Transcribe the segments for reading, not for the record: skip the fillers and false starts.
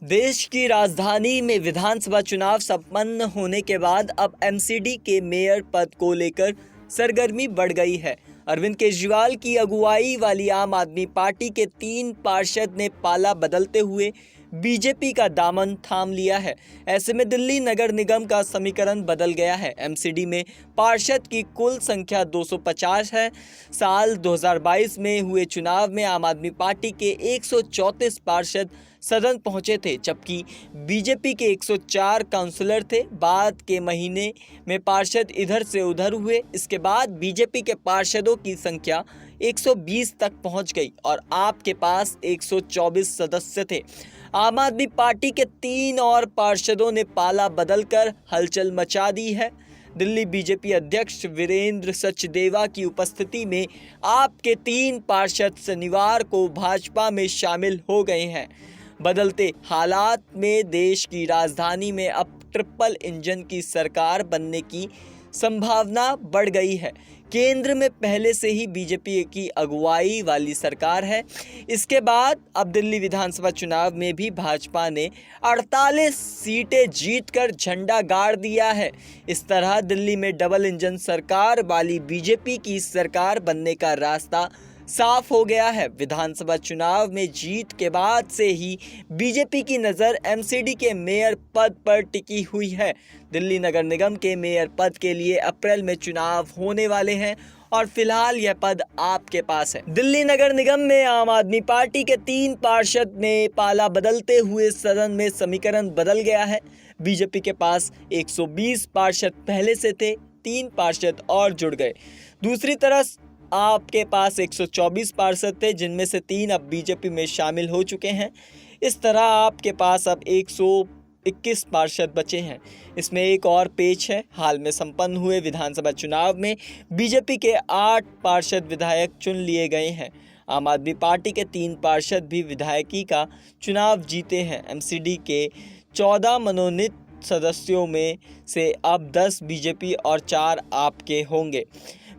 देश की राजधानी में विधानसभा चुनाव संपन्न होने के बाद अब एमसीडी के मेयर पद को लेकर सरगर्मी बढ़ गई है। अरविंद केजरीवाल की अगुवाई वाली आम आदमी पार्टी के 3 पार्षद ने पाला बदलते हुए बीजेपी का दामन थाम लिया है। ऐसे में दिल्ली नगर निगम का समीकरण बदल गया है। एमसीडी में पार्षद की कुल संख्या 250 है। साल 2022 में हुए चुनाव में आम आदमी पार्टी के 134 पार्षद सदन पहुंचे थे, जबकि बीजेपी के 104 काउंसलर थे। बाद के महीने में पार्षद इधर से उधर हुए। इसके बाद बीजेपी के पार्षदों की संख्या 120 तक पहुंच गई और आप के पास 124 सदस्य थे। आम आदमी पार्टी के 3 और पार्षदों ने पाला बदलकर हलचल मचा दी है। दिल्ली बीजेपी अध्यक्ष वीरेंद्र सचदेवा की उपस्थिति में आपके 3 पार्षद शनिवार को भाजपा में शामिल हो गए हैं। बदलते हालात में देश की राजधानी में अब ट्रिपल इंजन की सरकार बनने की संभावना बढ़ गई है। केंद्र में पहले से ही बीजेपी की अगुवाई वाली सरकार है। इसके बाद अब दिल्ली विधानसभा चुनाव में भी भाजपा ने 48 सीटें जीतकर झंडा गाड़ दिया है। इस तरह दिल्ली में डबल इंजन सरकार वाली बीजेपी की सरकार बनने का रास्ता साफ हो गया है। विधानसभा चुनाव में जीत के बाद से ही बीजेपी की नज़र एमसीडी के मेयर पद पर टिकी हुई है। दिल्ली नगर निगम के मेयर पद के लिए अप्रैल में चुनाव होने वाले हैं और फिलहाल यह पद आपके पास है। दिल्ली नगर निगम में आम आदमी पार्टी के 3 पार्षद ने पाला बदलते हुए सदन में समीकरण बदल गया है। बीजेपी के पास 120 पार्षद पहले से थे, 3 पार्षद और जुड़ गए। दूसरी तरफ आपके पास 124 पार्षद थे, जिनमें से 3 अब बीजेपी में शामिल हो चुके हैं। इस तरह आपके पास अब 121 पार्षद बचे हैं। इसमें एक और पेच है। हाल में संपन्न हुए विधानसभा चुनाव में बीजेपी के 8 पार्षद विधायक चुन लिए गए हैं। आम आदमी पार्टी के 3 पार्षद भी विधायकी का चुनाव जीते हैं। एमसीडी के 14 मनोनीत सदस्यों में से अब 10 बीजेपी और 4 आपके होंगे।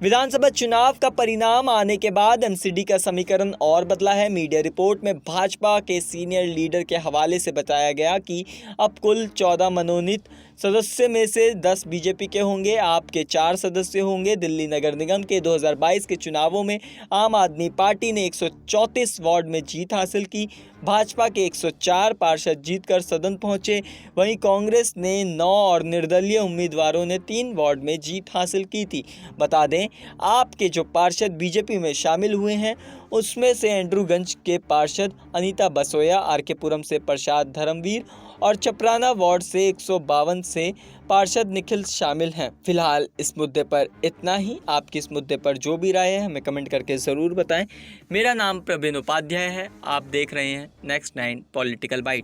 विधानसभा चुनाव का परिणाम आने के बाद एमसीडी का समीकरण और बदला है। मीडिया रिपोर्ट में भाजपा के सीनियर लीडर के हवाले से बताया गया कि अब कुल 14 मनोनीत सदस्य में से 10 बीजेपी के होंगे, आपके 4 सदस्य होंगे। दिल्ली नगर निगम के 2022 के चुनावों में आम आदमी पार्टी ने 134 वार्ड में जीत हासिल की। भाजपा के 104 पार्षद जीतकर सदन पहुंचे। वहीं कांग्रेस ने 9 और निर्दलीय उम्मीदवारों ने 3 वार्ड में जीत हासिल की थी। बता दें, आपके जो पार्षद बीजेपी में शामिल हुए हैं उसमें से एंड्रूगंज के पार्षद अनीता बसोया, आरके पुरम से प्रसाद धर्मवीर और चपराना वार्ड से 152 से पार्षद निखिल शामिल हैं। फिलहाल इस मुद्दे पर इतना ही। आपकी इस मुद्दे पर जो भी राय है हमें कमेंट करके ज़रूर बताएं। मेरा नाम प्रवीण उपाध्याय है। आप देख रहे हैं नेक्स्ट 9 पॉलिटिकल बाइट।